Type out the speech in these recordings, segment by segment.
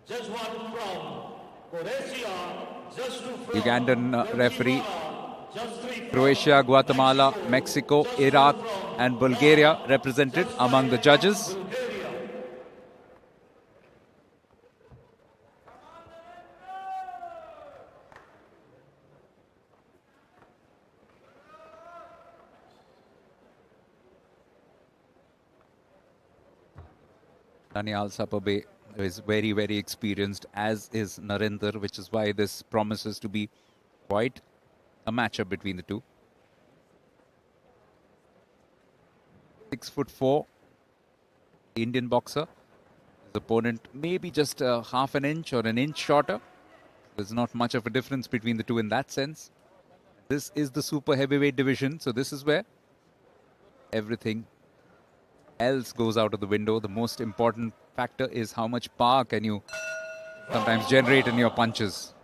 Judge one from Croatia, Judge two from Ugandan referee. Guatemala, Judge three from Croatia, Guatemala, Mexico, Iraq and Bulgaria represented among the judges. Bulgaria. Danial Sapurbe is very, very experienced, as is Narendra, which is why this promises to be quite a matchup between the two. 6'4", the Indian boxer. His opponent maybe just half an inch or an inch shorter. There's not much of a difference between the two in that sense. This is the super heavyweight division, so this is where everything else goes out of the window. The most important factor is how much power can you sometimes generate in your punches.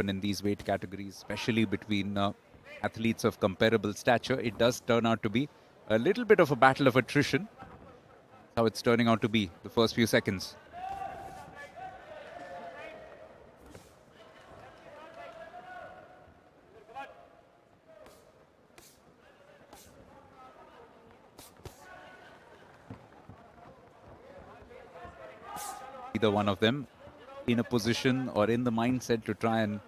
In these weight categories, especially between athletes of comparable stature, it does turn out to be a little bit of a battle of attrition. That's how it's turning out to be the first few seconds. Either one of them in a position or in the mindset to try and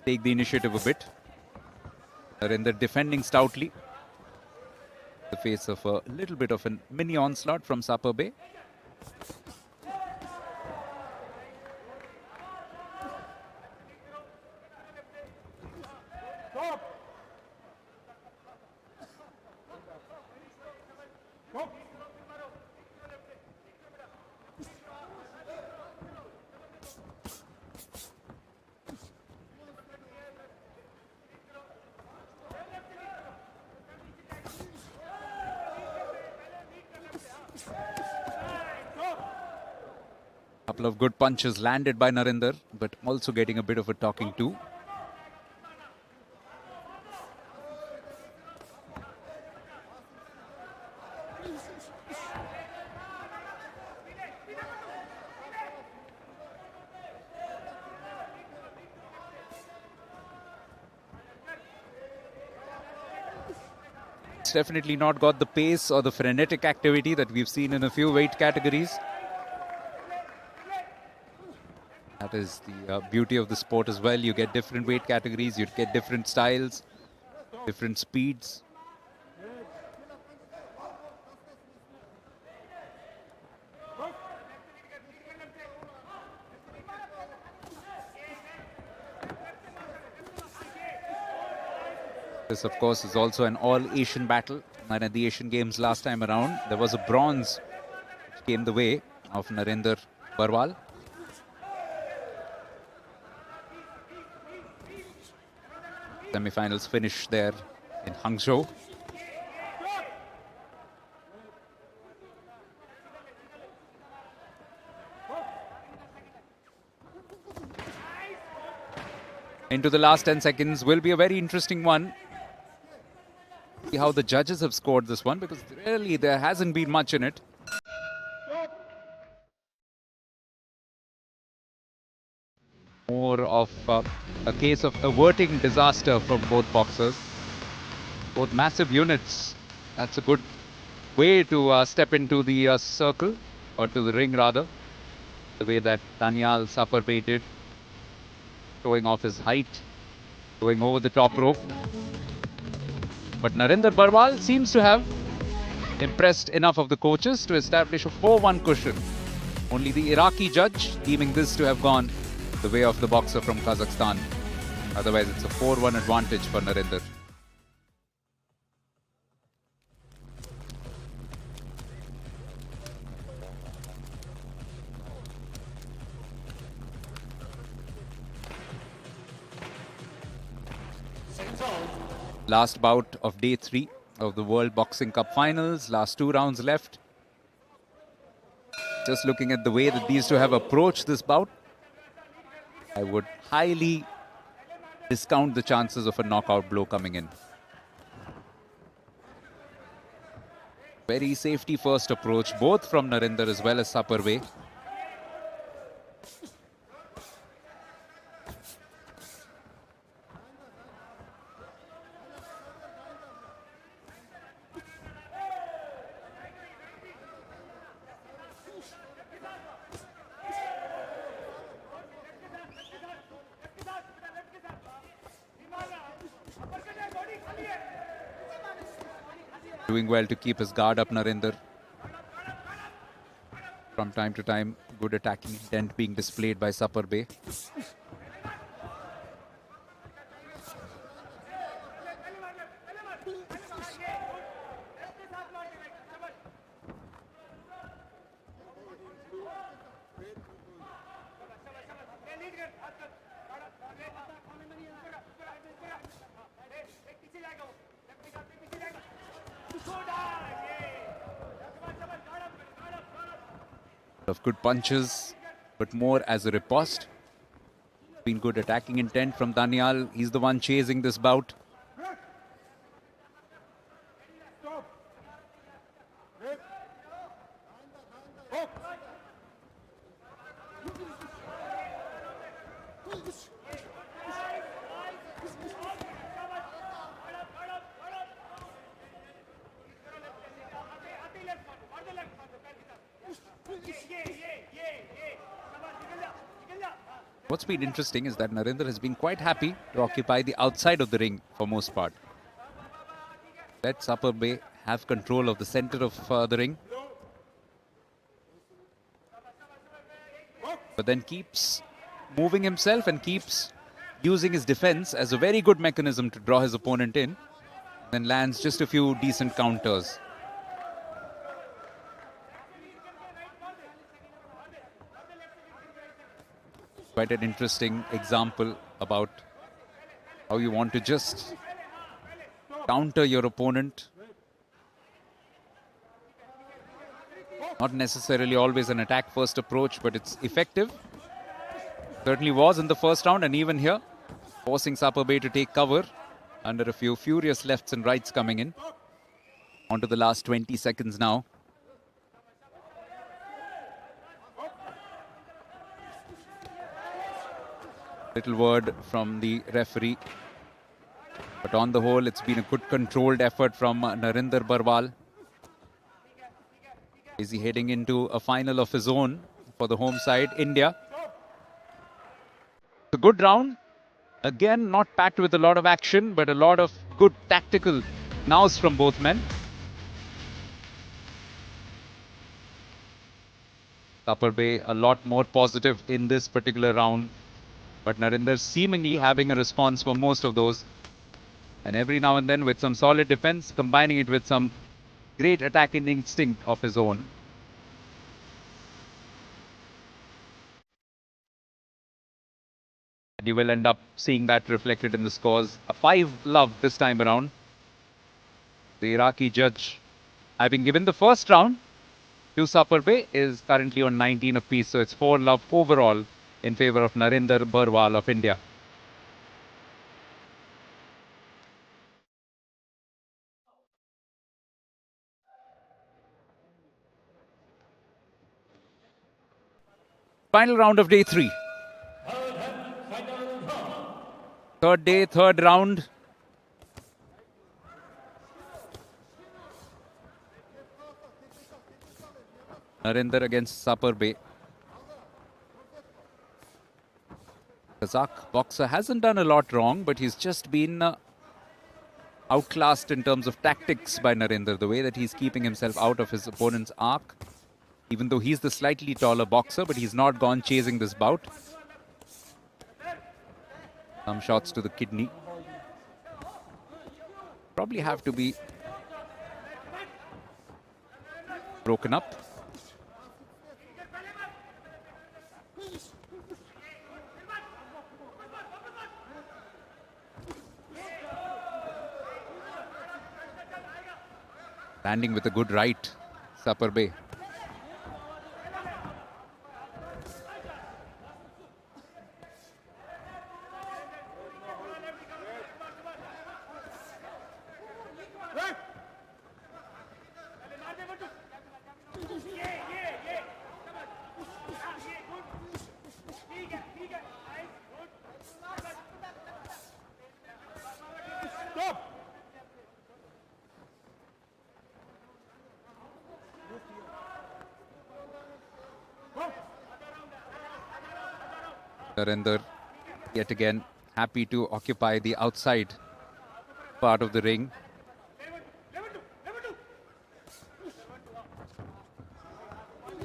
take the initiative a bit. Narendra defending stoutly in the face of a little bit of a mini onslaught from Sapurbe. Couple of good punches landed by Narendra, but also getting a bit of a talking to. It's definitely not got the pace or the frenetic activity that we've seen in a few weight categories. That is the beauty of the sport as well. You get different weight categories, you get different styles, different speeds. This, of course, is also an all-Asian battle. And at the Asian Games last time around, there was a bronze which came the way of Narendra Barwal. Semi-finals finish there in Hangzhou. Into the last 10 seconds will be a very interesting one. See how the judges have scored this one, because really there hasn't been much in it. More of a case of averting disaster from both boxers. Both massive units. That's a good way to step into the circle, or to the ring rather. The way that Danial Sapurbe did, showing off his height, going over the top rope. But Narendra Barwal seems to have impressed enough of the coaches to establish a 4-1 cushion. Only the Iraqi judge deeming this to have gone the way of the boxer from Kazakhstan. Otherwise, it's a 4-1 advantage for Narendra. Last bout of day 3 of the World Boxing Cup Finals. Last 2 rounds left. Just looking at the way that these two have approached this bout, I would highly discount the chances of a knockout blow coming in. Very safety first approach, both from Narinder as well as Saparbhay. Doing well to keep his guard up, Narinder. From time to time, good attacking intent being displayed by Saparbhay. Of good punches, but more as a riposte. Been good attacking intent from Danial. He's the one chasing this bout. What's been interesting is that Narinder has been quite happy to occupy the outside of the ring for most part. Let Saparbhay have control of the center of the ring. But then keeps moving himself and keeps using his defense as a very good mechanism to draw his opponent in. Then lands just a few decent counters. Quite an interesting example about how you want to just counter your opponent. Not necessarily always an attack first approach, but it's effective. Certainly was in the first round, and even here, forcing Saparbhay to take cover under a few furious lefts and rights coming in. On to the last 20 seconds now. Little word from the referee. But on the whole, it's been a good controlled effort from Narinder Barwal. Is he heading into a final of his own for the home side, India? It's a good round. Again, not packed with a lot of action, but a lot of good tactical nows from both men. Saparbhay a lot more positive in this particular round. But Narinder seemingly having a response for most of those. And every now and then with some solid defense, combining it with some great attacking instinct of his own. And you will end up seeing that reflected in the scores. A 5-love this time around. The Iraqi judge, having given the first round to Saparbhay, is currently on 19 apiece. So it's 4-love overall in favor of Narinder Barwal of India. Final round of day 3. Third day, third round. Narinder against Saparbhay. Kazakh boxer hasn't done a lot wrong, but he's just been outclassed in terms of tactics by Narinder. The way that he's keeping himself out of his opponent's arc. Even though he's the slightly taller boxer, but he's not gone chasing this bout. Some shots to the kidney. Probably have to be broken up. Landing with a good right, Saparbhay. Narendra yet again happy to occupy the outside part of the ring.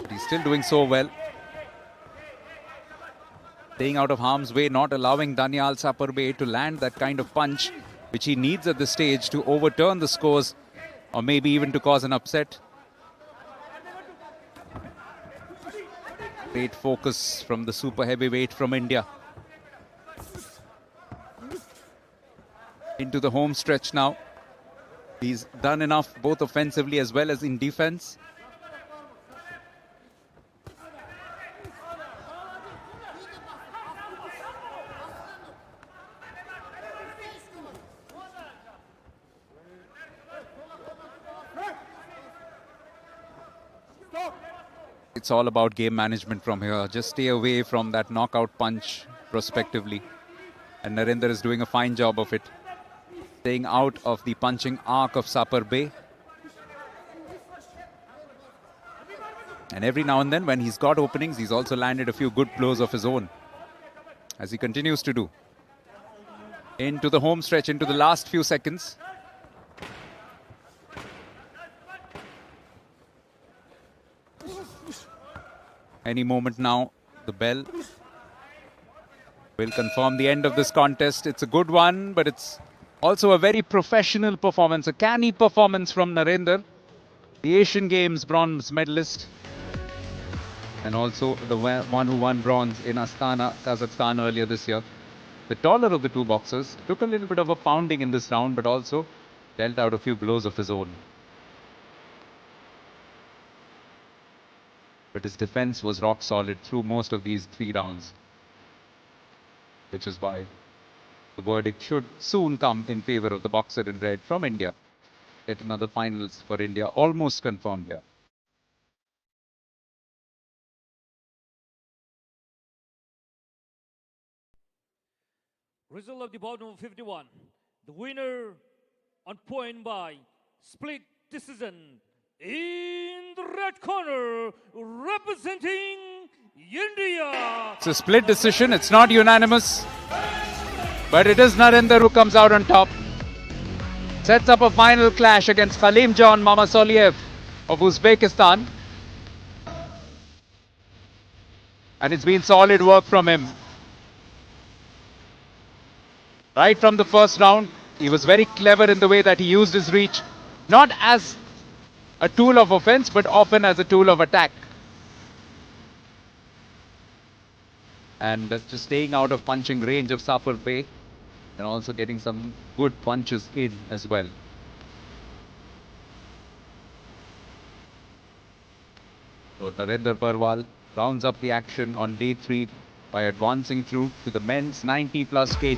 But he's still doing so well. Staying out of harm's way, not allowing Danial Saparbey to land that kind of punch which he needs at this stage to overturn the scores or maybe even to cause an upset. Great focus from the super heavyweight from India. Into the home stretch now. He's done enough both offensively as well as in defense. It's all about game management from here. Just stay away from that knockout punch prospectively. And Narendra is doing a fine job of it. Staying out of the punching arc of Saparbey. And every now and then when he's got openings, he's also landed a few good blows of his own. As he continues to do. Into the home stretch, into the last few seconds. Any moment now, the bell will confirm the end of this contest. It's a good one, but it's also a very professional performance, a canny performance from Narendra, the Asian Games bronze medalist, and also the one who won bronze in Astana, Kazakhstan earlier this year. The taller of the two boxers took a little bit of a pounding in this round, but also dealt out a few blows of his own. But his defense was rock solid through most of these 3 rounds, which is why the verdict should soon come in favor of the boxer in red from India. Yet another finals for India almost confirmed here. Result of the bout number 51. The winner on point by split decision in the red corner, representing India. It's a split decision. It's not unanimous. But it is Narendra who comes out on top. Sets up a final clash against Khalimjon Mamasoliev of Uzbekistan. And it's been solid work from him. Right from the first round, he was very clever in the way that he used his reach. Not as a tool of offense, but often as a tool of attack. And just staying out of punching range of Saparbey and also getting some good punches in as well. So Narendra Parwal rounds up the action on day 3 by advancing through to the men's 90+ kg